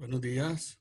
Buenos días.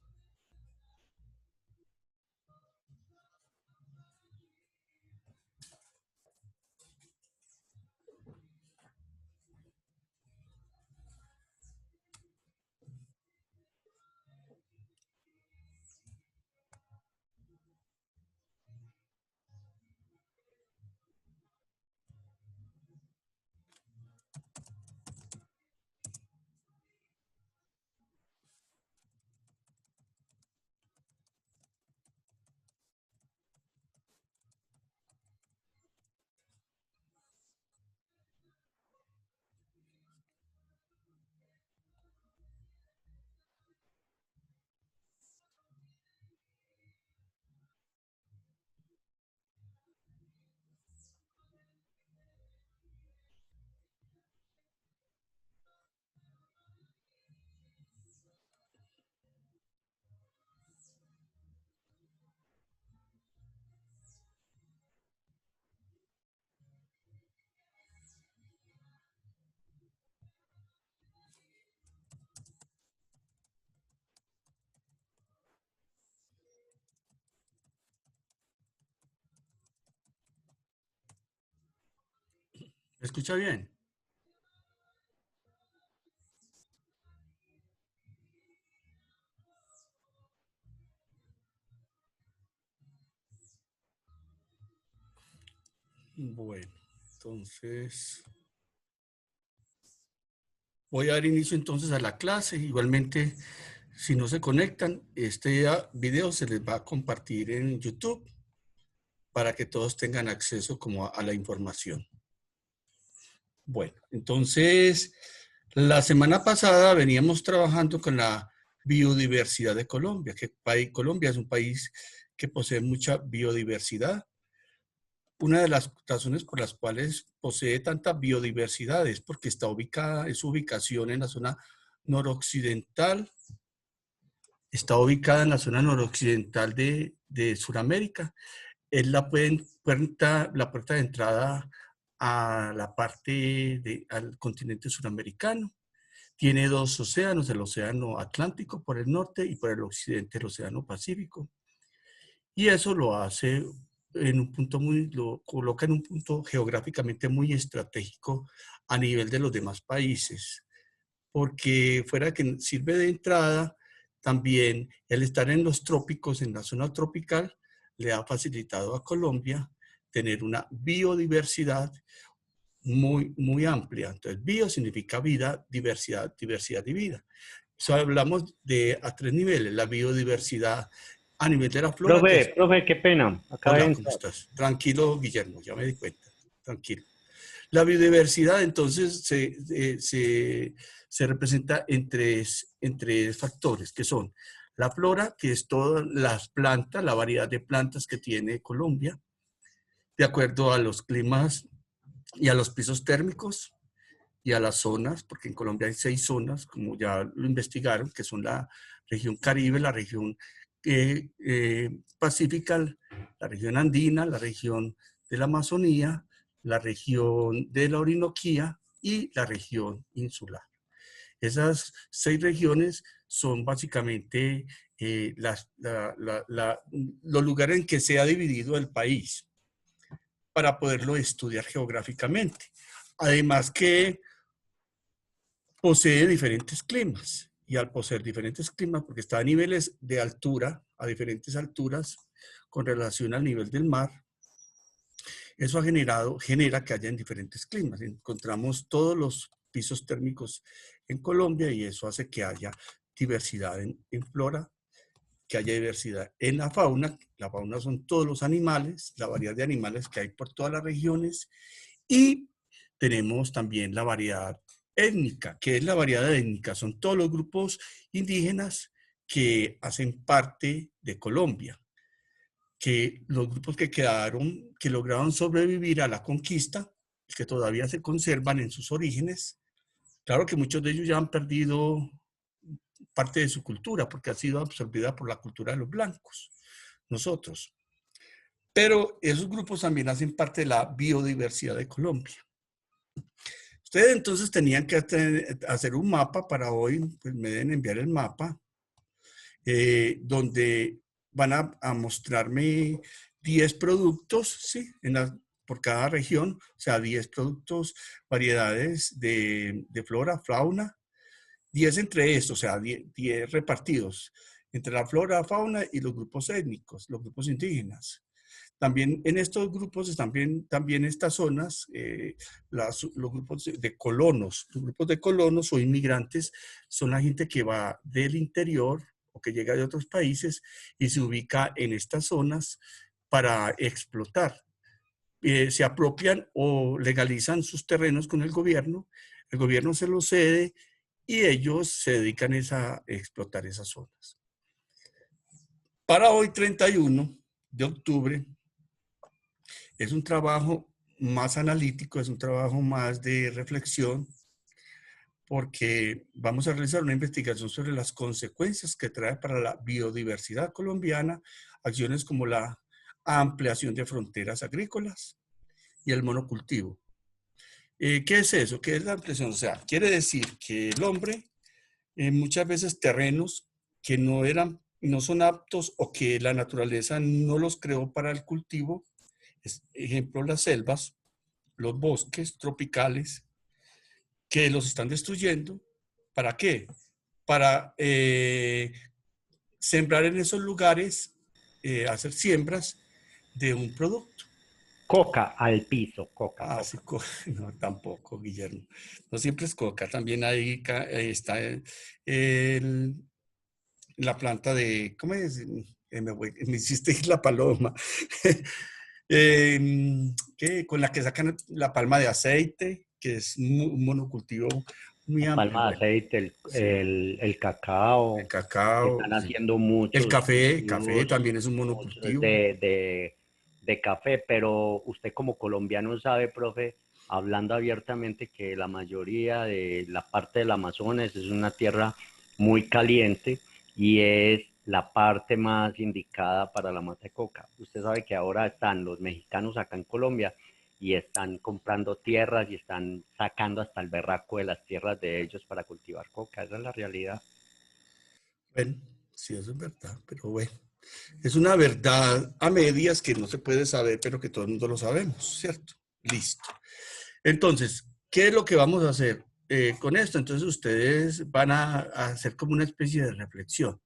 ¿Me escucha bien? Bueno, entonces voy a dar inicio entonces a la clase. Igualmente, si no se conectan, este video se les va a compartir en YouTube para que todos tengan acceso como a la información. Bueno, entonces, la semana pasada veníamos trabajando con la biodiversidad de Colombia, que Colombia es un país que posee mucha biodiversidad. Una de las razones por las cuales posee tanta biodiversidad es porque está ubicada, es su ubicación en la zona noroccidental, está ubicada en la zona noroccidental de Sudamérica. Es la puerta de entrada a la parte al continente suramericano. Tiene dos océanos, el océano Atlántico por el norte y por el occidente el océano Pacífico. Y eso lo hace en un punto lo coloca en un punto geográficamente muy estratégico a nivel de los demás países, porque fuera que sirve de entrada, también el estar en los trópicos, en la zona tropical, le ha facilitado a Colombia tener una biodiversidad muy amplia. Entonces, bio significa vida, diversidad, diversidad y vida. Eso hablamos a tres niveles, la biodiversidad a nivel de la flora, que es... Profe, qué pena, acaba de Hola, ¿cómo entrar. estás? Tranquilo, Guillermo, ya me di cuenta. Tranquilo. La biodiversidad, entonces, se representa en tres factores, que son la flora, que es todas las plantas, la variedad de plantas que tiene Colombia, de acuerdo a los climas y a los pisos térmicos y a las zonas, porque en Colombia hay 6 zonas, como ya lo investigaron, que son la región Caribe, la región pacífica, la región andina, la región de la Amazonía, la región de la Orinoquía y la región insular. Esas 6 regiones son básicamente los lugares en que se ha dividido el país para poderlo estudiar geográficamente. Además que posee diferentes climas y al poseer diferentes climas, porque está a niveles de altura, a diferentes alturas con relación al nivel del mar, eso genera que haya en diferentes climas. Encontramos todos los pisos térmicos en Colombia y eso hace que haya diversidad en flora, que haya diversidad en la fauna. La fauna son todos los animales, la variedad de animales que hay por todas las regiones, y tenemos también la variedad étnica. ¿Qué es la variedad étnica? Son todos los grupos indígenas que hacen parte de Colombia, que los grupos que quedaron, que lograron sobrevivir a la conquista, que todavía se conservan en sus orígenes. Claro que muchos de ellos ya han perdido parte de su cultura porque ha sido absorbida por la cultura de los blancos, nosotros. Pero esos grupos también hacen parte de la biodiversidad de Colombia. Ustedes entonces tenían que hacer un mapa para hoy, pues me deben enviar el mapa. donde van a mostrarme 10 productos, ¿sí? Por cada región, o sea, 10 productos, variedades de flora, fauna, 10 entre estos, o sea, 10 repartidos entre la flora, fauna y los grupos étnicos, los grupos indígenas. También en estos grupos están también estas zonas, los grupos de colonos. Los grupos de colonos o inmigrantes son la gente que va del interior o que llega de otros países y se ubica en estas zonas para explotar. Se apropian o legalizan sus terrenos con el gobierno se los cede y ellos se dedican a explotar esas zonas. Para hoy, 31 de octubre, es un trabajo más analítico, es un trabajo más de reflexión, porque vamos a realizar una investigación sobre las consecuencias que trae para la biodiversidad colombiana acciones como la ampliación de fronteras agrícolas y el monocultivo. ¿Qué es eso? ¿Qué es la ampliación? O sea, quiere decir que el hombre, muchas veces terrenos que no son aptos o que la naturaleza no los creó para el cultivo, ejemplo, las selvas, los bosques tropicales, que los están destruyendo. ¿Para qué? Para sembrar en esos lugares, hacer siembras de un producto. Coca al piso, coca, Ah, sí, coca. no, tampoco, Guillermo. No siempre es coca, también ahí está la planta de, ¿cómo es? Me hiciste ir la paloma. Con la que sacan la palma de aceite, que es un monocultivo muy La amplio. palma de Bueno, aceite, sí, el el cacao, cacao, están sí. haciendo El muchos café cultivos, también es un muchos monocultivo. de café, pero usted como colombiano sabe, profe, hablando abiertamente, que la mayoría de la parte del Amazonas es una tierra muy caliente y es la parte más indicada para la mata de coca. Usted sabe que ahora están los mexicanos acá en Colombia y están comprando tierras y están sacando hasta el berraco de las tierras de ellos para cultivar coca. Esa es la realidad. Bueno, sí, eso es verdad, pero bueno, es una verdad a medias que no se puede saber, pero que todo el mundo lo sabemos, ¿cierto? Listo. Entonces, ¿qué es lo que vamos a hacer con esto? Entonces, ustedes van a hacer como una especie de reflexión.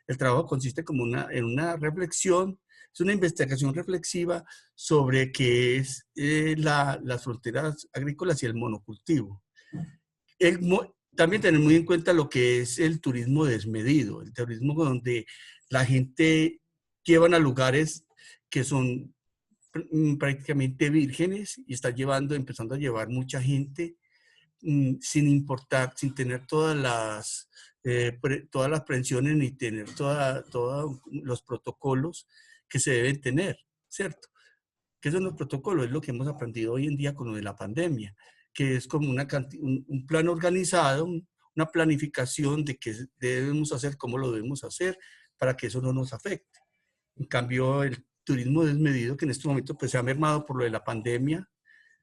El trabajo consiste como en una reflexión, es una investigación reflexiva sobre qué es las fronteras agrícolas y el monocultivo. También tener muy en cuenta lo que es el turismo desmedido, el turismo donde la gente llevan a lugares que son prácticamente vírgenes y está empezando a llevar mucha gente sin importar, sin tener todas las prevenciones ni tener todos los protocolos que se deben tener, ¿cierto? ¿Qué son los protocolos? Es lo que hemos aprendido hoy en día con lo de la pandemia, que es como un plan organizado, una planificación de qué debemos hacer, cómo lo debemos hacer, para que eso no nos afecte. En cambio, el turismo desmedido, que en este momento pues, se ha mermado por lo de la pandemia,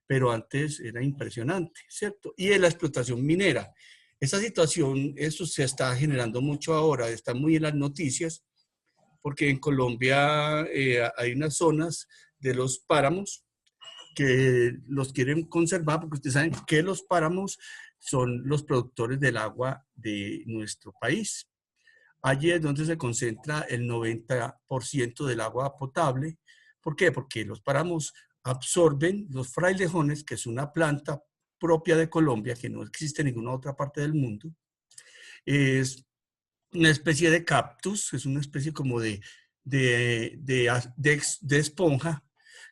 pero antes era impresionante, ¿cierto? Y de la explotación minera. Esa situación, eso se está generando mucho ahora, está muy en las noticias, porque en Colombia hay unas zonas de los páramos que los quieren conservar, porque ustedes saben que los páramos son los productores del agua de nuestro país. Allí es donde se concentra el 90% del agua potable. ¿Por qué? Porque los páramos absorben los frailejones, que es una planta propia de Colombia, que no existe en ninguna otra parte del mundo. Es una especie de cactus, es una especie como de esponja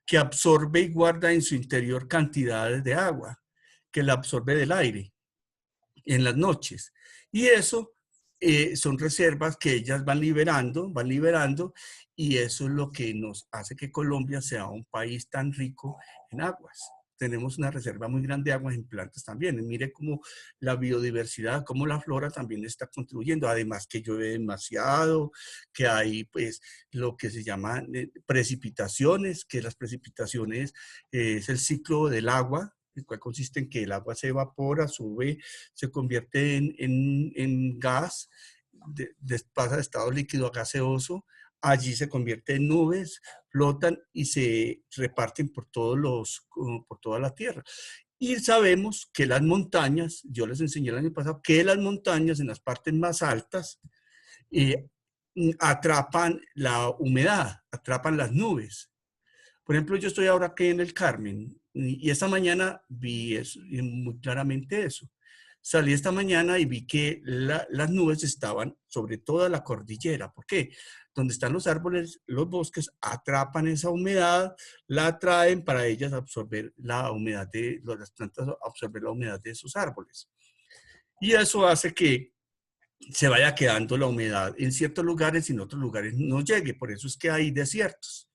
que absorbe y guarda en su interior cantidades de agua, que la absorbe del aire en las noches. Y eso son reservas que ellas van liberando, y eso es lo que nos hace que Colombia sea un país tan rico en aguas. Tenemos una reserva muy grande de aguas en plantas también. Y mire cómo la biodiversidad, cómo la flora también está contribuyendo. Además que llueve demasiado, que hay pues lo que se llama precipitaciones, que las precipitaciones es el ciclo del agua, el cual consiste en que el agua se evapora, sube, se convierte en gas, pasa de estado líquido a gaseoso, allí se convierte en nubes, flotan y se reparten por toda la Tierra. Y sabemos que las montañas, yo les enseñé el año pasado, que las montañas en las partes más altas eh, atrapan la humedad, atrapan las nubes. Por ejemplo, yo estoy ahora aquí en el Carmen y esta mañana vi eso, muy claramente eso. Salí esta mañana y vi que las nubes estaban sobre toda la cordillera. ¿Por qué? Donde están los árboles, los bosques atrapan esa humedad, la atraen para ellas absorber la humedad las plantas absorber la humedad de esos árboles. Y eso hace que se vaya quedando la humedad en ciertos lugares y en otros lugares no llegue. Por eso es que hay desiertos,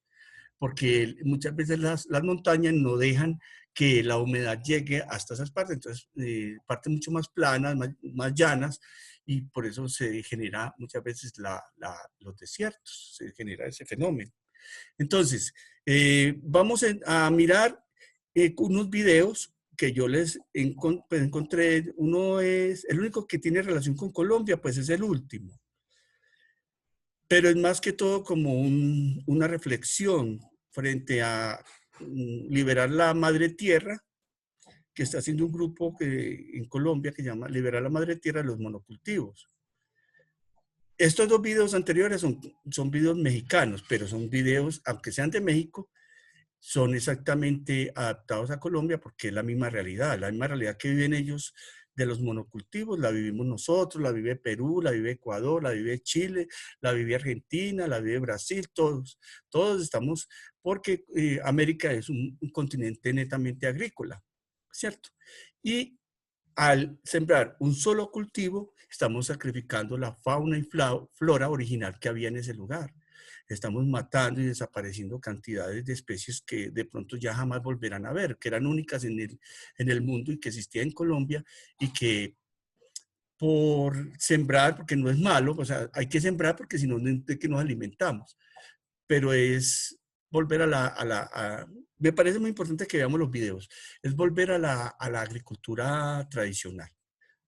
porque muchas veces las montañas no dejan que la humedad llegue hasta esas partes, entonces partes mucho más planas, más llanas, y por eso se genera muchas veces los desiertos, se genera ese fenómeno. Entonces, vamos a mirar unos videos que yo les encontré. Uno es, el único que tiene relación con Colombia, pues es el último. Pero es más que todo como una reflexión frente a liberar la madre tierra, que está haciendo un grupo en Colombia que se llama Liberar la madre tierra de los monocultivos. Estos dos videos anteriores son videos mexicanos, pero son videos, aunque sean de México, son exactamente adaptados a Colombia porque es la misma realidad que viven ellos de los monocultivos, la vivimos nosotros, la vive Perú, la vive Ecuador, la vive Chile, la vive Argentina, la vive Brasil, todos estamos, porque América es un continente netamente agrícola, ¿cierto? Y al sembrar un solo cultivo, estamos sacrificando la fauna y flora original que había en ese lugar. Estamos matando y desapareciendo cantidades de especies que de pronto ya jamás volverán a ver, que eran únicas en el mundo y que existían en Colombia y que por sembrar, porque no es malo, o sea, hay que sembrar porque si no, ¿de qué nos alimentamos? Pero es volver me parece muy importante que veamos los videos, es volver a la agricultura tradicional,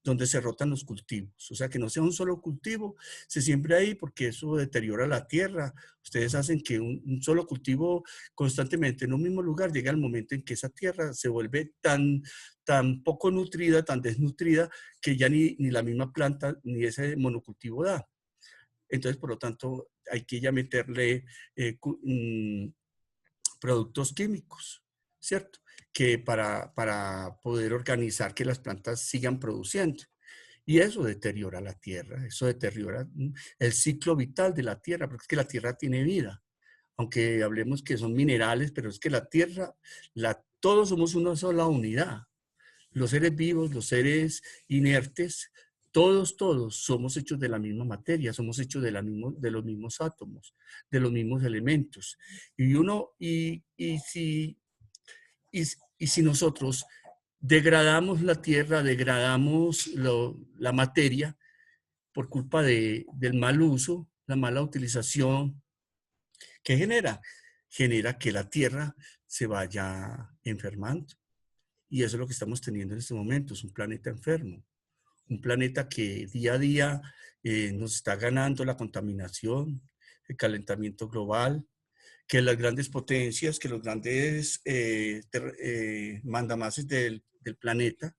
donde se rotan los cultivos. O sea, que no sea un solo cultivo, se siembra ahí porque eso deteriora la tierra. Ustedes hacen que un solo cultivo constantemente en un mismo lugar llegue al momento en que esa tierra se vuelve tan poco nutrida, tan desnutrida, que ya ni la misma planta ni ese monocultivo da. Entonces, por lo tanto, hay que ya meterle productos químicos, ¿cierto? Que para poder organizar que las plantas sigan produciendo. Y eso deteriora la tierra, eso deteriora el ciclo vital de la tierra, porque es que la tierra tiene vida. Aunque hablemos que son minerales, pero es que la tierra, todos somos una sola unidad. Los seres vivos, los seres inertes, todos somos hechos de la misma materia, somos hechos de los mismos átomos, de los mismos elementos. Y si nosotros degradamos la tierra, degradamos la materia por culpa del mal uso, la mala utilización, ¿qué genera? Genera que la tierra se vaya enfermando. Y eso es lo que estamos teniendo en este momento, es un planeta enfermo, un planeta que día a día nos está ganando la contaminación, el calentamiento global, que las grandes potencias, que los grandes mandamases del planeta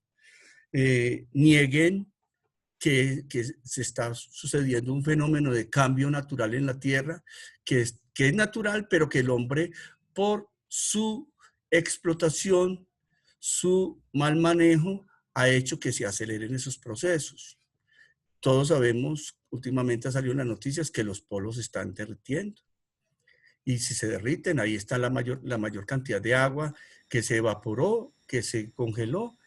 nieguen que se está sucediendo un fenómeno de cambio natural en la Tierra, que es natural, pero que el hombre, por su explotación, su mal manejo, ha hecho que se aceleren esos procesos. Todos sabemos, últimamente ha salido en las noticias que los polos están derritiendo. Y si se derriten, ahí está la mayor cantidad de agua que se evaporó, que se congeló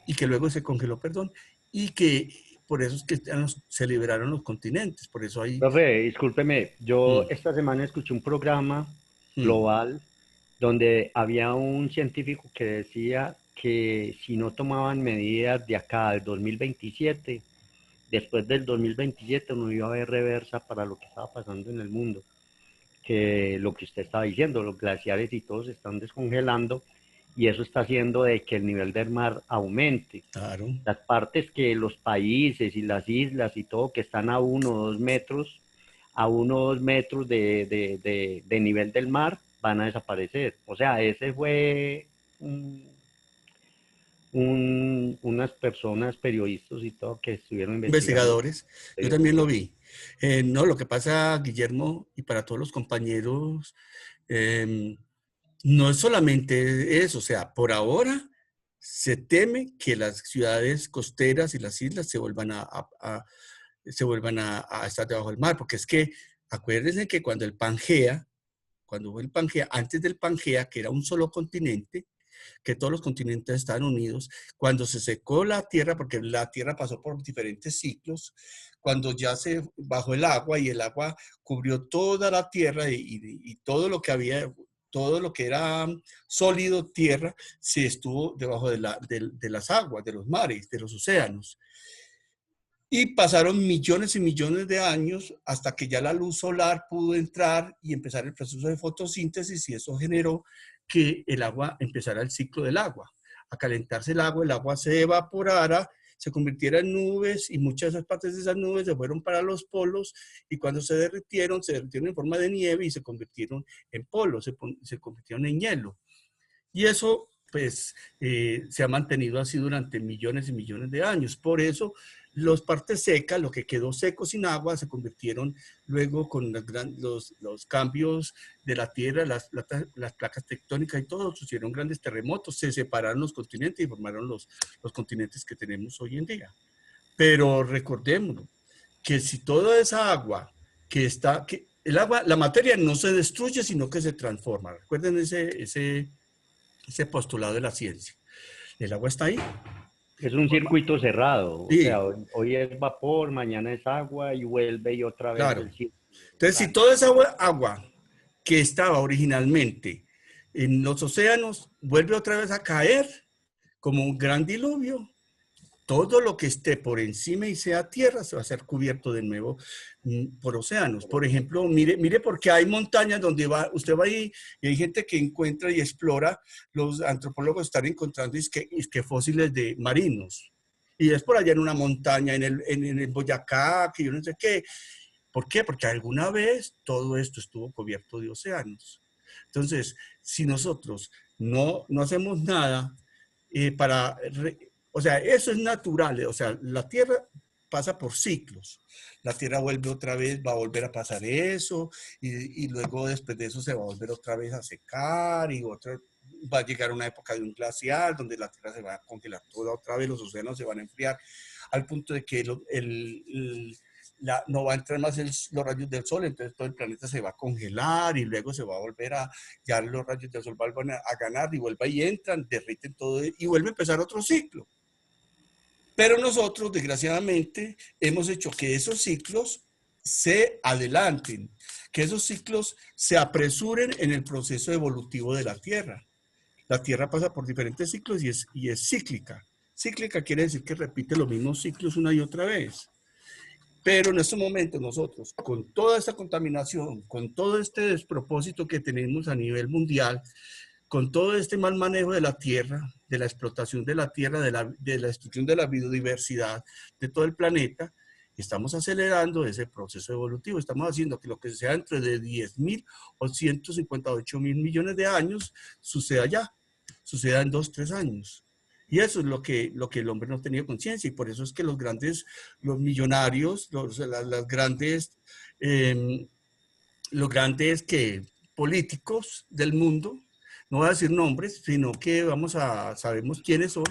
y que luego se congeló, perdón, y que por eso es que se liberaron los continentes, por eso hay... Profe, discúlpeme, yo Mm, esta semana escuché un programa mm, global donde había un científico que decía que si no tomaban medidas de acá al 2027, después del 2027 no iba a haber reversa para lo que estaba pasando en el mundo, que lo que usted estaba diciendo, los glaciares y todo se están descongelando y eso está haciendo de que el nivel del mar aumente. Claro. Las partes que los países y las islas y todo que están a 1 o 2 metros, a 1 o 2 metros de nivel del mar, van a desaparecer. O sea, ese fue unas personas, periodistas y todo, que estuvieron investigando. Investigadores, yo también lo vi. No, lo que pasa, Guillermo, y para todos los compañeros, no es solamente eso, o sea, por ahora se teme que las ciudades costeras y las islas se vuelvan se vuelvan a estar debajo del mar, porque es que acuérdense que cuando hubo el Pangea, antes del Pangea, que era un solo continente, que todos los continentes estaban unidos, cuando se secó la Tierra, porque la Tierra pasó por diferentes ciclos, cuando ya se bajó el agua y el agua cubrió toda la Tierra y todo lo que había, todo lo que era sólido, tierra, se estuvo debajo de las aguas, de los mares, de los océanos. Y pasaron millones y millones de años hasta que ya la luz solar pudo entrar y empezar el proceso de fotosíntesis y eso generó que el agua empezara el ciclo del agua. A calentarse el agua se evaporara, se convirtiera en nubes y muchas de esas partes de esas nubes se fueron para los polos y cuando se derritieron en forma de nieve y se convirtieron en polos, se convirtieron en hielo. Y eso pues se ha mantenido así durante millones y millones de años. Por eso las partes secas, lo que quedó seco sin agua, se convirtieron luego con los cambios de la Tierra, las placas tectónicas y todo, sucedieron grandes terremotos, se separaron los continentes y formaron los continentes que tenemos hoy en día. Pero recordémonos que si toda esa agua que está, que el agua, la materia no se destruye, sino que se transforma. Recuerden ese postulado de la ciencia. El agua está ahí. Es un circuito cerrado, o Sí, sea, hoy es vapor, mañana es agua y vuelve y otra vez claro. el ciclo. Entonces, si toda esa agua que estaba originalmente en los océanos vuelve otra vez a caer como un gran diluvio, todo lo que esté por encima y sea tierra se va a ser cubierto de nuevo por océanos. Por ejemplo, mire porque hay montañas donde usted va ahí y hay gente que encuentra y explora, los antropólogos están encontrando es que fósiles de marinos. Y es por allá en una montaña, en el Boyacá, que yo no sé qué. ¿Por qué? Porque alguna vez todo esto estuvo cubierto de océanos. Entonces, si nosotros no hacemos nada o sea, eso es natural, o sea, la Tierra pasa por ciclos. La Tierra vuelve otra vez, va a volver a pasar eso, y luego después de eso se va a volver otra vez a secar, va a llegar una época de un glacial donde la Tierra se va a congelar toda otra vez, los océanos se van a enfriar, al punto de que no va a entrar más los rayos del sol, entonces todo el planeta se va a congelar y luego se va a volver ya los rayos del sol vuelven a ganar y vuelven y entran, derriten todo y vuelve a empezar otro ciclo. Pero nosotros, desgraciadamente, hemos hecho que esos ciclos se adelanten, que esos ciclos se apresuren en el proceso evolutivo de la Tierra. La Tierra pasa por diferentes ciclos y es cíclica. Cíclica quiere decir que repite los mismos ciclos una y otra vez. Pero en estos momentos nosotros, con toda esta contaminación, con todo este despropósito que tenemos a nivel mundial, con todo este mal manejo de la tierra, de la explotación de la tierra, de la destrucción de la biodiversidad de todo el planeta, estamos acelerando ese proceso evolutivo. Estamos haciendo que lo que sea dentro de 10.000 o 158.000 millones de años suceda ya, suceda en 2, 3 años. Y eso es lo que el hombre no ha tenido conciencia y por eso es que los millonarios, los grandes políticos del mundo, no voy a decir nombres, sino que sabemos quiénes son,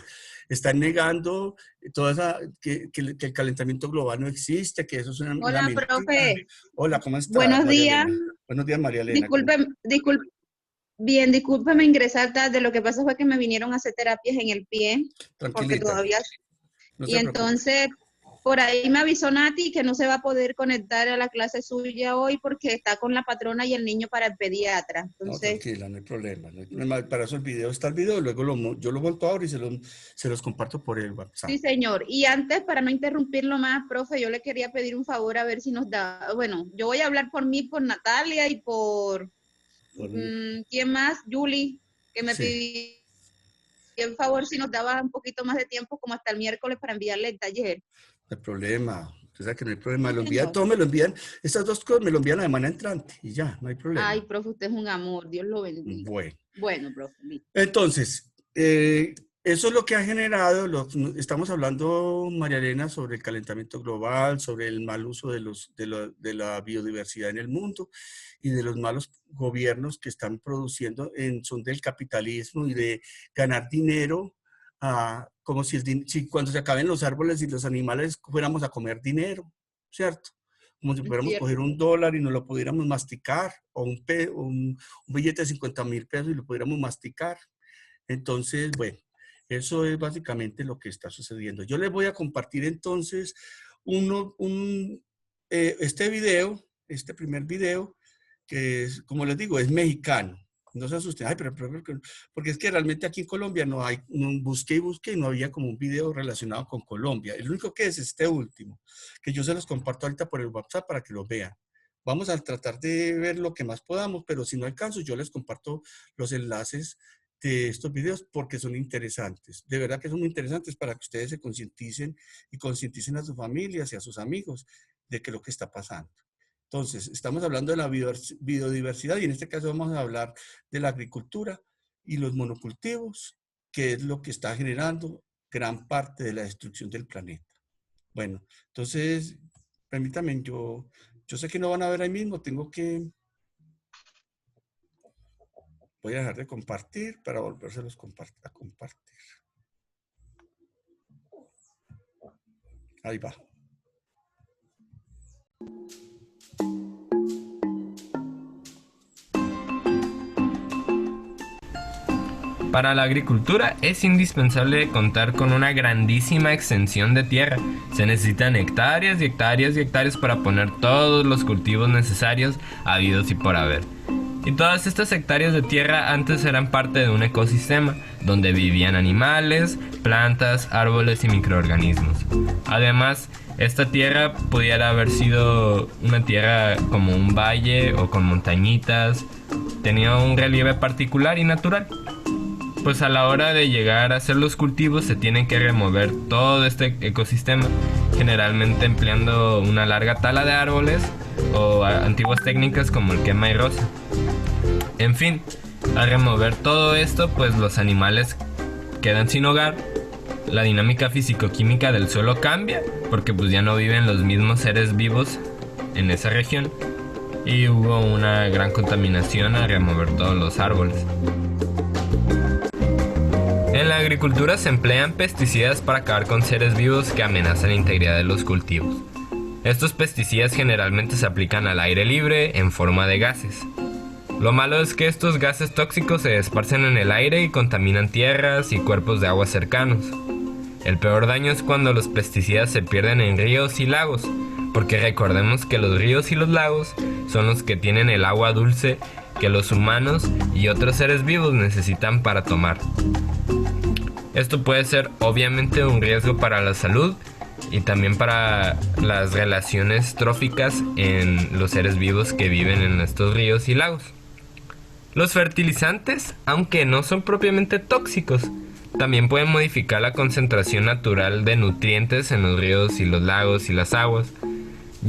están negando que el calentamiento global no existe, que eso es una Hola, mentira. profe. Hola, ¿cómo estás, Buenos María días. Elena? Buenos días, María Elena. Discúlpeme ingresar tarde. Lo que pasa fue que me vinieron a hacer terapias en el pie, porque Tranquilita, todavía... no Y se preocupe. entonces, por ahí me avisó Nati que no se va a poder conectar a la clase suya hoy porque está con la patrona y el niño para el pediatra. No, Entonces, tranquila, no hay problema. No hay problema. Para eso está el video, luego yo lo monto ahora y se los comparto por el WhatsApp. sí, señor. Y antes, para no interrumpirlo más, profe, yo le quería pedir un favor a ver si nos da... Bueno, yo voy a hablar por mí, por Natalia y por... ¿quién más? Julie, que me Sí. pidió el favor si nos daba un poquito más de tiempo, como hasta el miércoles, para enviarle el taller. No hay problema. O sea que no hay problema. Lo Sí, envían, señor. todo me lo envían. Estas dos cosas me lo envían a semana entrante y ya, no hay problema. Ay, profe, usted es un amor, Dios lo bendiga. Bueno. Bueno, profe, listo. Entonces, eso es lo que ha generado, estamos hablando, María Elena, sobre el calentamiento global, sobre el mal uso de la biodiversidad en el mundo y de los malos gobiernos que están produciendo en son del capitalismo y de ganar dinero, como si cuando se acaben los árboles y los animales fuéramos a comer dinero, ¿cierto? Como si fuéramos a coger $1 y nos lo pudiéramos masticar, o un billete de 50.000 pesos y lo pudiéramos masticar. Entonces, bueno, eso es básicamente lo que está sucediendo. Yo les voy a compartir entonces este video, este primer video, que es, como les digo, es mexicano. No se asusten, ay, pero porque es que realmente aquí en Colombia no hay, busqué y no había como un video relacionado con Colombia. El único que es este último, que yo se los comparto ahorita por el WhatsApp para que lo vean. Vamos a tratar de ver lo que más podamos, pero si no alcanzo, yo les comparto los enlaces de estos videos porque son interesantes. De verdad que son muy interesantes para que ustedes se concienticen y concienticen a sus familias y a sus amigos de que lo que está pasando. Entonces, estamos hablando de la biodiversidad y en este caso vamos a hablar de la agricultura y los monocultivos, que es lo que está generando gran parte de la destrucción del planeta. Bueno, entonces, permítanme, yo sé que no van a ver ahí mismo, voy a dejar de compartir para volvérselos a compartir. Ahí va. Para la agricultura es indispensable contar con una grandísima extensión de tierra. Se necesitan hectáreas y hectáreas y hectáreas para poner todos los cultivos necesarios habidos y por haber. Y todas estas hectáreas de tierra antes eran parte de un ecosistema donde vivían animales, plantas, árboles y microorganismos. Además, esta tierra pudiera haber sido una tierra como un valle o con montañitas. Tenía un relieve particular y natural. Pues a la hora de llegar a hacer los cultivos se tiene que remover todo este ecosistema, generalmente empleando una larga tala de árboles o antiguas técnicas como el quema y roza. En fin, al remover todo esto, pues los animales quedan sin hogar, la dinámica físico-química del suelo cambia, porque pues ya no viven los mismos seres vivos en esa región, y hubo una gran contaminación al remover todos los árboles. En la agricultura se emplean pesticidas para acabar con seres vivos que amenazan la integridad de los cultivos. Estos pesticidas generalmente se aplican al aire libre en forma de gases. Lo malo es que estos gases tóxicos se esparcen en el aire y contaminan tierras y cuerpos de agua cercanos. El peor daño es cuando los pesticidas se pierden en ríos y lagos, porque recordemos que los ríos y los lagos son los que tienen el agua dulce que los humanos y otros seres vivos necesitan para tomar. Esto puede ser obviamente un riesgo para la salud y también para las relaciones tróficas en los seres vivos que viven en estos ríos y lagos. Los fertilizantes, aunque no son propiamente tóxicos, también pueden modificar la concentración natural de nutrientes en los ríos y los lagos y las aguas.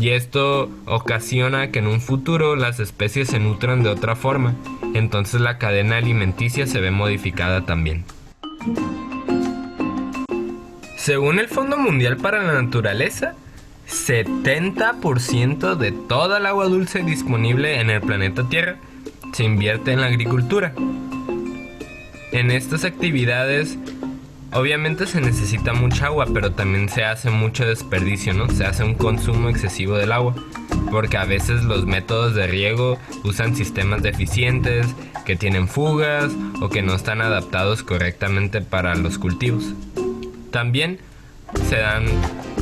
Y esto ocasiona que en un futuro las especies se nutran de otra forma, entonces la cadena alimenticia se ve modificada también. Según el Fondo Mundial para la Naturaleza, 70% de toda el agua dulce disponible en el planeta Tierra se invierte en la agricultura. En estas actividades, obviamente se necesita mucha agua, pero también se hace mucho desperdicio, ¿no? Se hace un consumo excesivo del agua, porque a veces los métodos de riego usan sistemas deficientes, que tienen fugas o que no están adaptados correctamente para los cultivos. También se dan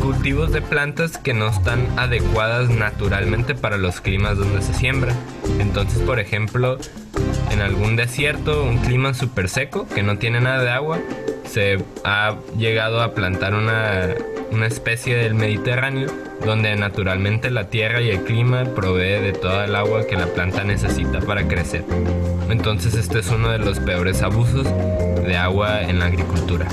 cultivos de plantas que no están adecuadas naturalmente para los climas donde se siembra. Entonces, por ejemplo, en algún desierto, un clima súper seco que no tiene nada de agua, se ha llegado a plantar una especie del Mediterráneo donde naturalmente la tierra y el clima provee de toda el agua que la planta necesita para crecer. Entonces este es uno de los peores abusos de agua en la agricultura.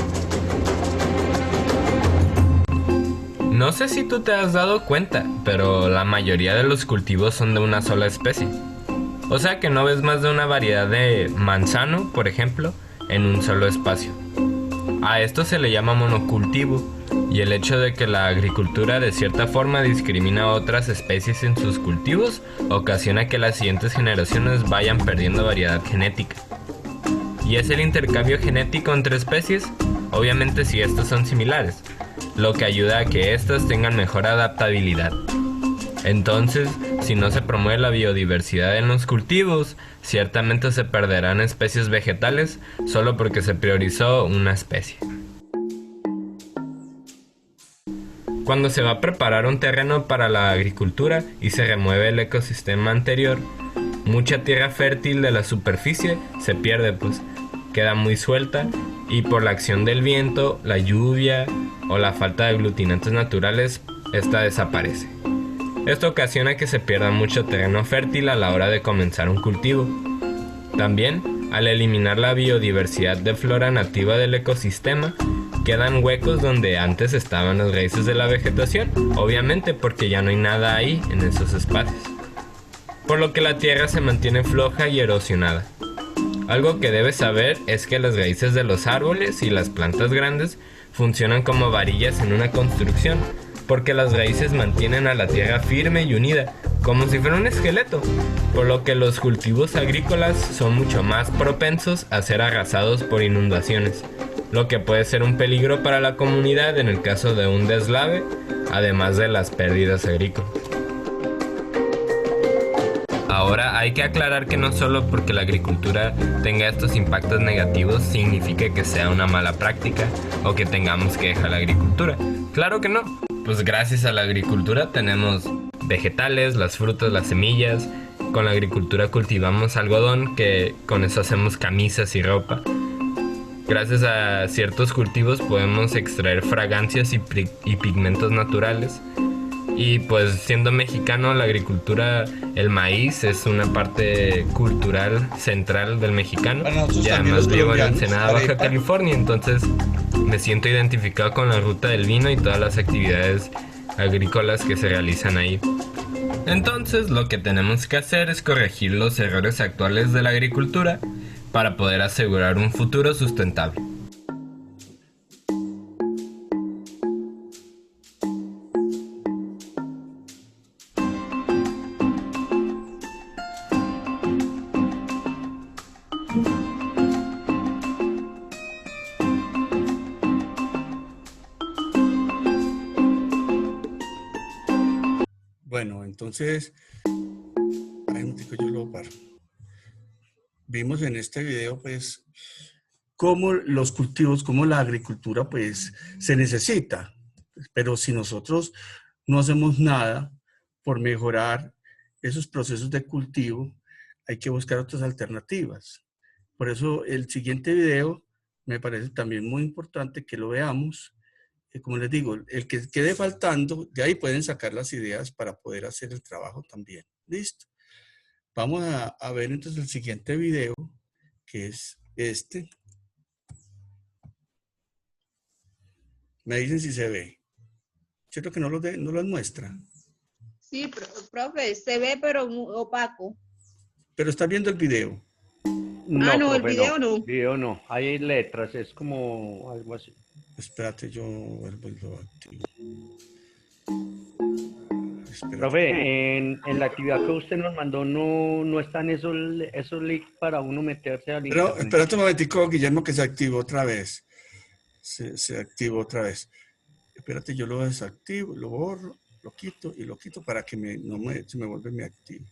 No sé si tú te has dado cuenta, pero la mayoría de los cultivos son de una sola especie. O sea que no ves más de una variedad de manzano, por ejemplo, en un solo espacio. A esto se le llama monocultivo, y el hecho de que la agricultura de cierta forma discrimina a otras especies en sus cultivos ocasiona que las siguientes generaciones vayan perdiendo variedad genética. ¿Y es el intercambio genético entre especies? Obviamente si estos son similares, lo que ayuda a que éstas tengan mejor adaptabilidad. Entonces, si no se promueve la biodiversidad en los cultivos, ciertamente se perderán especies vegetales solo porque se priorizó una especie. Cuando se va a preparar un terreno para la agricultura y se remueve el ecosistema anterior, mucha tierra fértil de la superficie se pierde, pues queda muy suelta, y por la acción del viento, la lluvia o la falta de aglutinantes naturales, esta desaparece. Esto ocasiona que se pierda mucho terreno fértil a la hora de comenzar un cultivo. También, al eliminar la biodiversidad de flora nativa del ecosistema, quedan huecos donde antes estaban las raíces de la vegetación, obviamente porque ya no hay nada ahí en esos espacios. Por lo que la tierra se mantiene floja y erosionada. Algo que debes saber es que las raíces de los árboles y las plantas grandes funcionan como varillas en una construcción, porque las raíces mantienen a la tierra firme y unida, como si fuera un esqueleto, por lo que los cultivos agrícolas son mucho más propensos a ser arrasados por inundaciones, lo que puede ser un peligro para la comunidad en el caso de un deslave, además de las pérdidas agrícolas. Ahora hay que aclarar que no solo porque la agricultura tenga estos impactos negativos significa que sea una mala práctica o que tengamos que dejar la agricultura. Claro que no. Pues gracias a la agricultura tenemos vegetales, las frutas, las semillas. Con la agricultura cultivamos algodón, que con eso hacemos camisas y ropa. Gracias a ciertos cultivos podemos extraer fragancias y pigmentos naturales. Y pues siendo mexicano, la agricultura, el maíz es una parte cultural central del mexicano. Y además vivo en Ensenada, Baja California, entonces me siento identificado con la ruta del vino y todas las actividades agrícolas que se realizan ahí. Entonces lo que tenemos que hacer es corregir los errores actuales de la agricultura para poder asegurar un futuro sustentable. Bueno, entonces, ay, un tico, yo lo paro. Vimos en este video, pues, cómo los cultivos, cómo la agricultura, pues, se necesita. Pero si nosotros no hacemos nada por mejorar esos procesos de cultivo, hay que buscar otras alternativas. Por eso, el siguiente video me parece también muy importante que lo veamos. Como les digo, el que quede faltando, de ahí pueden sacar las ideas para poder hacer el trabajo también. ¿Listo? Vamos a ver entonces el siguiente video, que es este. Me dicen si se ve. ¿Cierto que no los muestra? Sí, profe, se ve pero opaco. Pero está viendo el video. No, no, profe, el video no. El video no. Hay letras, es como algo así. Espérate, yo vuelvo y lo activo. Espérate. Profe, en la actividad que usted nos mandó no están esos links para uno meterse al Pero internet. espérate un momentico, Guillermo, que se activó otra vez. Se activó otra vez. Espérate, yo lo desactivo, lo borro, lo quito y lo quito para que se me vuelva mi activo.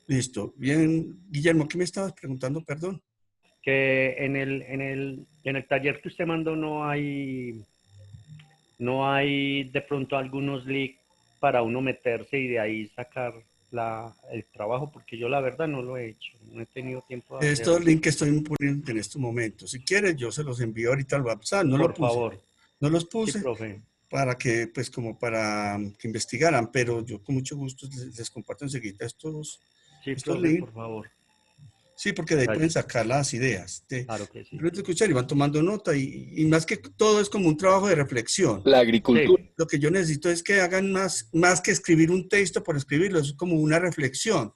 Listo. Bien, Guillermo, ¿qué me estabas preguntando? Perdón. Que en el taller que usted mandó no hay de pronto algunos links para uno meterse y de ahí sacar el trabajo, porque yo la verdad no lo he hecho, no he tenido tiempo de Estos hacerlo. links que estoy poniendo en este momento, si quieres yo se los envío ahorita al WhatsApp, Por favor. No los puse Sí, profe. para que, pues como para que investigaran, pero yo con mucho gusto les comparto enseguida estos Sí, profe, links. por favor. Sí, porque de ahí Claro. pueden sacar las ideas. Claro que sí. Simplemente escuchar y van tomando nota y más que todo es como un trabajo de reflexión. La agricultura. Sí, Lo que yo necesito es que hagan más que escribir un texto por escribirlo, es como una reflexión,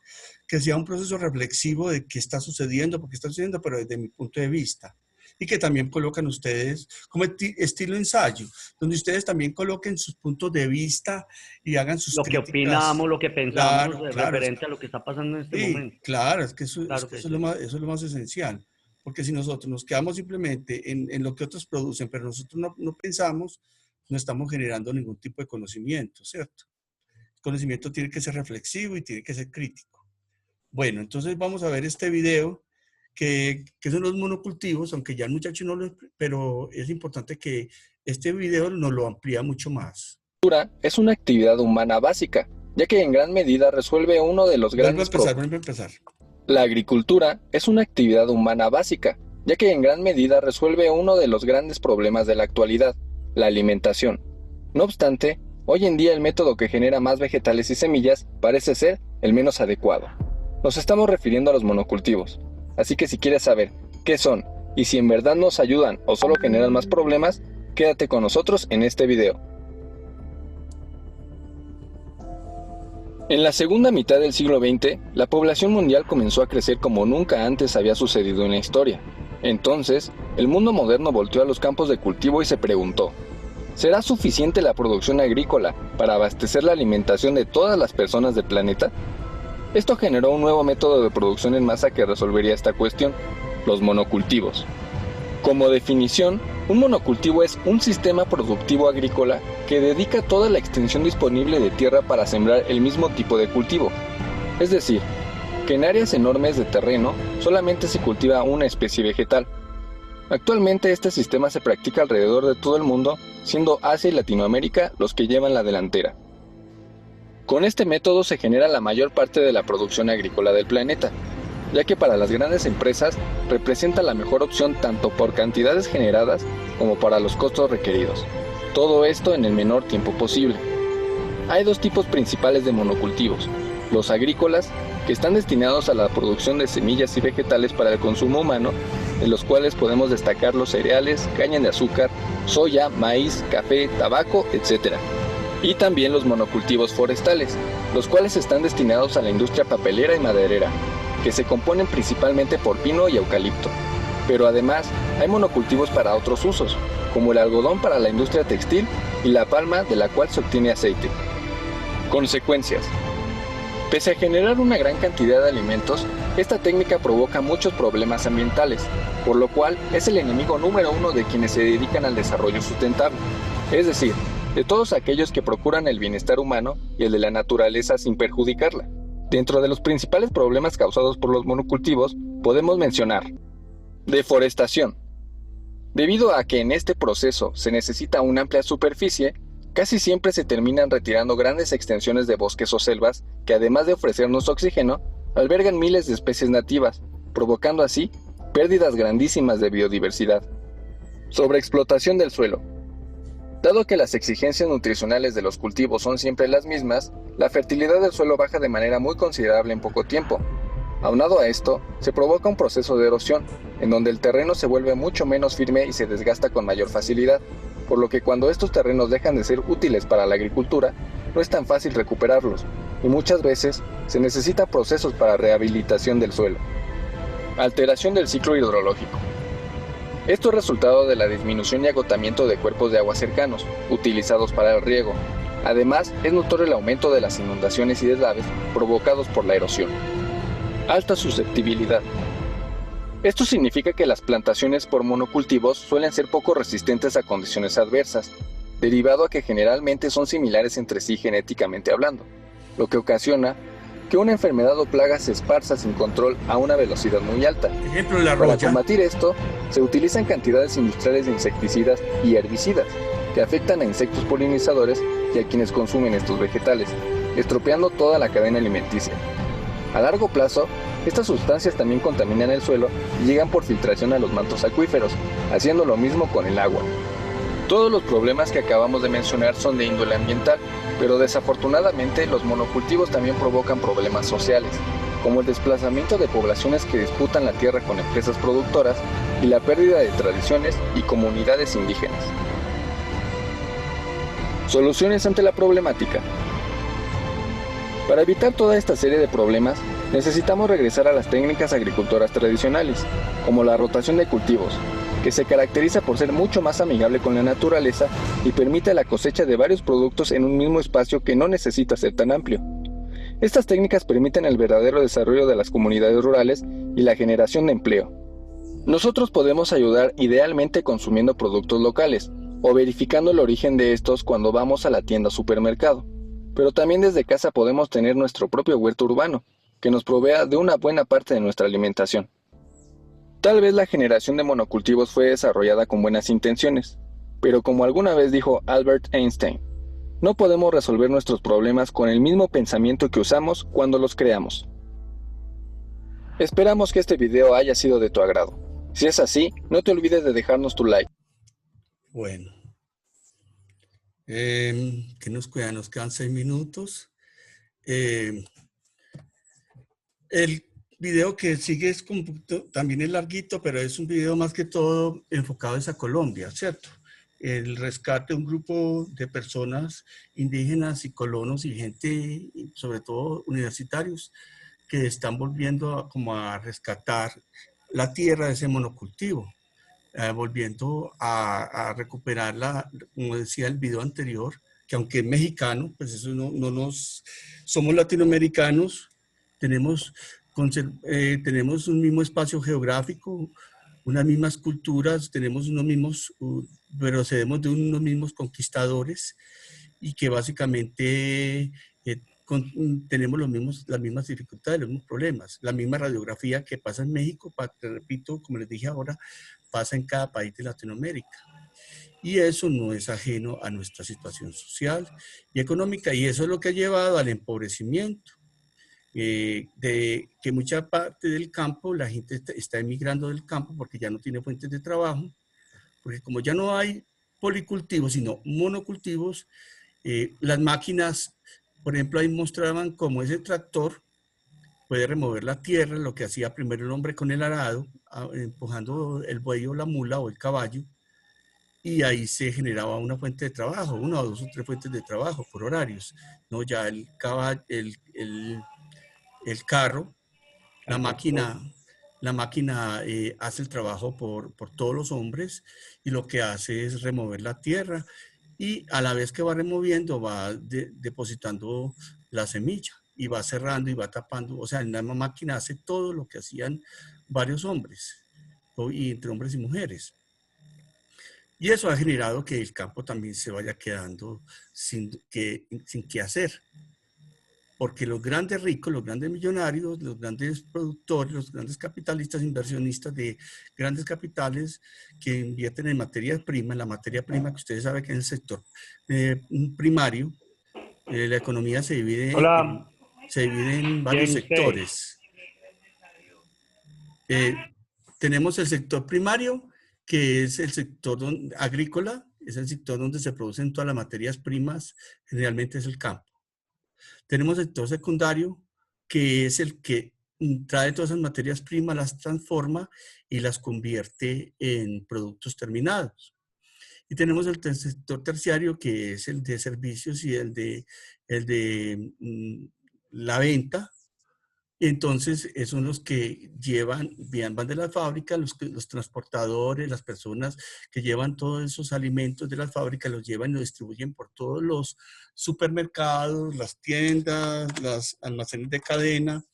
que sea un proceso reflexivo de qué está sucediendo, por qué está sucediendo, pero desde mi punto de vista. Y que también colocan ustedes como estilo ensayo, donde ustedes también coloquen sus puntos de vista y hagan sus lo que críticas. opinamos, lo que pensamos Claro, claro. referente a lo que está pasando en este Sí, momento. claro, es que eso, Claro que eso sí. es lo más esencial. Porque si nosotros nos quedamos simplemente en lo que otros producen, pero nosotros no pensamos, no estamos generando ningún tipo de conocimiento, ¿cierto? El conocimiento tiene que ser reflexivo y tiene que ser crítico. Bueno, entonces vamos a ver este video que son los monocultivos, aunque ya el muchacho no lo... Pero es importante que este video nos lo amplía mucho más. Es una actividad humana básica, ya que en gran medida resuelve uno de los grandes problemas. Vuelve a empezar. La agricultura es una actividad humana básica, ya que en gran medida resuelve uno de los grandes problemas de la actualidad, la alimentación. No obstante, hoy en día el método que genera más vegetales y semillas parece ser el menos adecuado. Nos estamos refiriendo a los monocultivos, así que si quieres saber qué son y si en verdad nos ayudan o solo generan más problemas, quédate con nosotros en este video. En la segunda mitad del siglo XX, la población mundial comenzó a crecer como nunca antes había sucedido en la historia. Entonces, el mundo moderno volteó a los campos de cultivo y se preguntó: ¿será suficiente la producción agrícola para abastecer la alimentación de todas las personas del planeta? Esto generó un nuevo método de producción en masa que resolvería esta cuestión: los monocultivos. Como definición, un monocultivo es un sistema productivo agrícola que dedica toda la extensión disponible de tierra para sembrar el mismo tipo de cultivo. Es decir, que en áreas enormes de terreno solamente se cultiva una especie vegetal. Actualmente este sistema se practica alrededor de todo el mundo, siendo Asia y Latinoamérica los que llevan la delantera. Con este método se genera la mayor parte de la producción agrícola del planeta, ya que para las grandes empresas representa la mejor opción tanto por cantidades generadas como para los costos requeridos. Todo esto en el menor tiempo posible. Hay dos tipos principales de monocultivos: los agrícolas, que están destinados a la producción de semillas y vegetales para el consumo humano, de los cuales podemos destacar los cereales, caña de azúcar, soya, maíz, café, tabaco, etc. Y también los monocultivos forestales, los cuales están destinados a la industria papelera y maderera, que se componen principalmente por pino y eucalipto. Pero además hay monocultivos para otros usos, como el algodón para la industria textil y la palma, de la cual se obtiene aceite. Consecuencias. Pese a generar una gran cantidad de alimentos, esta técnica provoca muchos problemas ambientales, por lo cual es el enemigo número uno de quienes se dedican al desarrollo sustentable, es decir, de todos aquellos que procuran el bienestar humano y el de la naturaleza sin perjudicarla. Dentro de los principales problemas causados por los monocultivos podemos mencionar: deforestación. Debido a que en este proceso se necesita una amplia superficie, casi siempre se terminan retirando grandes extensiones de bosques o selvas que, además de ofrecernos oxígeno, albergan miles de especies nativas, provocando así pérdidas grandísimas de biodiversidad. Sobreexplotación del suelo. Dado que las exigencias nutricionales de los cultivos son siempre las mismas, la fertilidad del suelo baja de manera muy considerable en poco tiempo. Aunado a esto, se provoca un proceso de erosión, en donde el terreno se vuelve mucho menos firme y se desgasta con mayor facilidad, por lo que cuando estos terrenos dejan de ser útiles para la agricultura, no es tan fácil recuperarlos, y muchas veces se necesitan procesos para rehabilitación del suelo. Alteración del ciclo hidrológico. Esto es resultado de la disminución y agotamiento de cuerpos de agua cercanos, utilizados para el riego. Además, es notorio el aumento de las inundaciones y deslaves provocados por la erosión. Alta susceptibilidad. Esto significa que las plantaciones por monocultivos suelen ser poco resistentes a condiciones adversas, derivado a que generalmente son similares entre sí genéticamente hablando, lo que ocasiona que una enfermedad o plaga se esparza sin control a una velocidad muy alta. Ejemplo, la Para roya. combatir esto, se utilizan cantidades industriales de insecticidas y herbicidas que afectan a insectos polinizadores y a quienes consumen estos vegetales, estropeando toda la cadena alimenticia. A largo plazo, estas sustancias también contaminan el suelo y llegan por filtración a los mantos acuíferos, haciendo lo mismo con el agua. Todos los problemas que acabamos de mencionar son de índole ambiental, pero desafortunadamente los monocultivos también provocan problemas sociales, como el desplazamiento de poblaciones que disputan la tierra con empresas productoras y la pérdida de tradiciones y comunidades indígenas. Soluciones ante la problemática. Para evitar toda esta serie de problemas, necesitamos regresar a las técnicas agricultoras tradicionales, como la rotación de cultivos, que se caracteriza por ser mucho más amigable con la naturaleza y permite la cosecha de varios productos en un mismo espacio que no necesita ser tan amplio. Estas técnicas permiten el verdadero desarrollo de las comunidades rurales y la generación de empleo. Nosotros podemos ayudar idealmente consumiendo productos locales o verificando el origen de estos cuando vamos a la tienda o supermercado, pero también desde casa podemos tener nuestro propio huerto urbano, que nos provea de una buena parte de nuestra alimentación. Tal vez la generación de monocultivos fue desarrollada con buenas intenciones, pero como alguna vez dijo Albert Einstein, no podemos resolver nuestros problemas con el mismo pensamiento que usamos cuando los creamos. Esperamos que este video haya sido de tu agrado. Si es así, no te olvides de dejarnos tu like. Bueno, ¿qué nos queda? Nos quedan 6 minutos. El video que sigue es también es larguito, pero es un video más que todo enfocado hacia Colombia, ¿cierto? El rescate de un grupo de personas indígenas y colonos y gente, sobre todo universitarios, que están volviendo como a rescatar la tierra de ese monocultivo, volviendo a recuperarla, como decía el video anterior, que aunque es mexicano, pues eso no nos... Somos latinoamericanos, tenemos un mismo espacio geográfico, unas mismas culturas, tenemos unos mismos, procedemos de unos mismos conquistadores y que básicamente tenemos las mismas dificultades, los mismos problemas, la misma radiografía que pasa en México, te repito, como les dije ahora, pasa en cada país de Latinoamérica. Y eso no es ajeno a nuestra situación social y económica, y eso es lo que ha llevado al empobrecimiento. De que mucha parte del campo, la gente está emigrando del campo porque ya no tiene fuentes de trabajo, porque como ya no hay policultivos, sino monocultivos, las máquinas, por ejemplo, ahí mostraban cómo ese tractor puede remover la tierra, lo que hacía primero el hombre con el arado, empujando el buey o la mula o el caballo, y ahí se generaba una fuente de trabajo, una o dos o tres fuentes de trabajo por horarios, ¿no? Ya el caballo, el carro, la máquina hace el trabajo por todos los hombres y lo que hace es remover la tierra y a la vez que va removiendo va depositando la semilla y va cerrando y va tapando. O sea, la máquina hace todo lo que hacían varios hombres, y entre hombres y mujeres. Y eso ha generado que el campo también se vaya quedando sin qué hacer. Porque los grandes ricos, los grandes millonarios, los grandes productores, los grandes capitalistas, inversionistas de grandes capitales que invierten en materia prima, en la materia prima que ustedes saben que en el sector primario, la economía se divide en varios sectores. Tenemos el sector primario, que es el sector agrícola, es el sector donde se producen todas las materias primas, generalmente es el campo. Tenemos el sector secundario, que es el que trae todas esas materias primas, las transforma y las convierte en productos terminados. Y tenemos el sector terciario, que es el de servicios y el de la venta. Entonces, son los que van de la fábrica, los transportadores, las personas que llevan todos esos alimentos de las fábricas, los llevan y los distribuyen por todos los supermercados, las tiendas, los almacenes de cadena,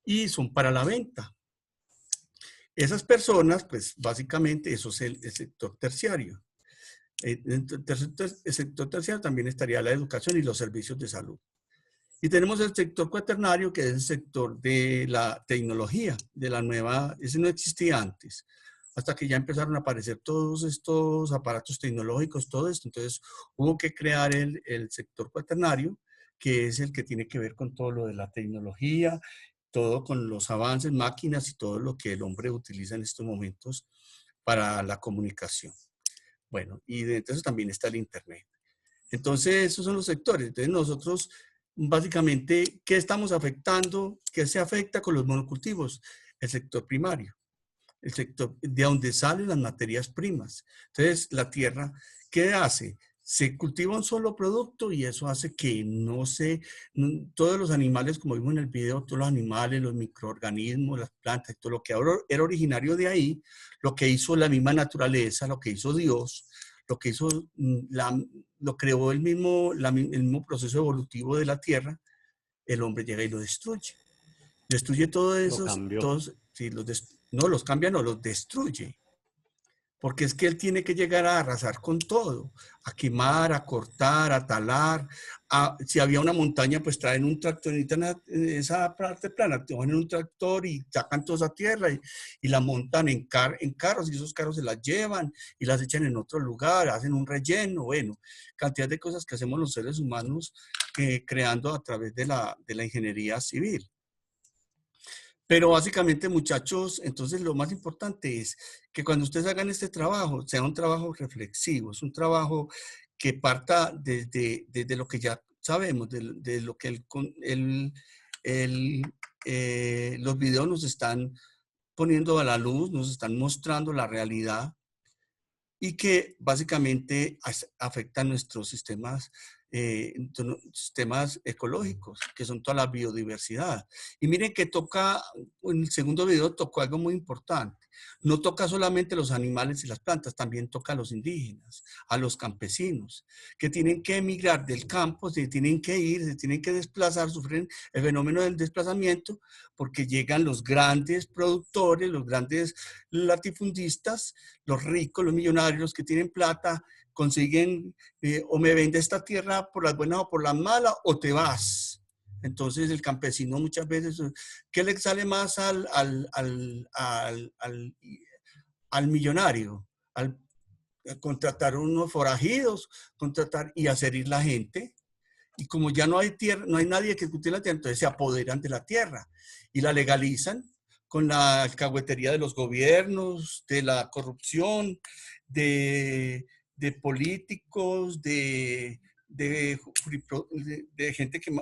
y son para la venta. Esas personas, pues básicamente eso es el sector terciario. En el sector terciario también estaría la educación y los servicios de salud. Y tenemos el sector cuaternario, que es el sector de la tecnología, de la nueva, ese no existía antes, hasta que ya empezaron a aparecer todos estos aparatos tecnológicos, todo esto. Entonces hubo que crear el sector cuaternario, que es el que tiene que ver con todo lo de la tecnología, todo con los avances, máquinas y todo lo que el hombre utiliza en estos momentos para la comunicación. Bueno, y entonces también está el Internet. Entonces esos son los sectores. Entonces nosotros básicamente, ¿qué estamos afectando? ¿Qué se afecta con los monocultivos? El sector primario, el sector de donde salen las materias primas. Entonces, la tierra, ¿qué hace? Se cultiva un solo producto y eso hace que todos los animales, como vimos en el video, todos los animales, los microorganismos, las plantas, todo lo que ahora era originario de ahí, lo que hizo la misma naturaleza, lo que hizo Dios, lo que hizo, lo creó el mismo proceso evolutivo de la tierra, el hombre llega y lo destruye. Destruye todo eso, sí, no los cambia, no, los destruye. Porque es que él tiene que llegar a arrasar con todo, a quemar, a cortar, a talar. Si había una montaña, pues traen un tractor, esa parte plana, te van en un tractor y sacan toda esa tierra y la montan en carros, y esos carros se las llevan y las echan en otro lugar, hacen un relleno, bueno, cantidad de cosas que hacemos los seres humanos creando a través de la ingeniería civil. Pero básicamente, muchachos, entonces lo más importante es que cuando ustedes hagan este trabajo, sea un trabajo reflexivo, es un trabajo que parta desde lo que ya sabemos, de lo que los videos nos están poniendo a la luz, nos están mostrando la realidad y que básicamente afectan nuestros sistemas ecológicos, que son toda la biodiversidad. Y miren que en el segundo video tocó algo muy importante. No toca solamente los animales y las plantas, también toca a los indígenas, a los campesinos, que tienen que emigrar del campo, se tienen que ir, se tienen que desplazar, sufren el fenómeno del desplazamiento, porque llegan los grandes productores, los grandes latifundistas, los ricos, los millonarios, los que tienen plata, consiguen o me vende esta tierra por las buenas o por las malas, o te vas. Entonces el campesino muchas veces, ¿qué le sale más al millonario? Al contratar unos forajidos, contratar y hacer ir la gente. Y como ya no hay tierra, no hay nadie que cultive la tierra, entonces se apoderan de la tierra y la legalizan con la alcahuetería de los gobiernos, de la corrupción, de políticos, de gente que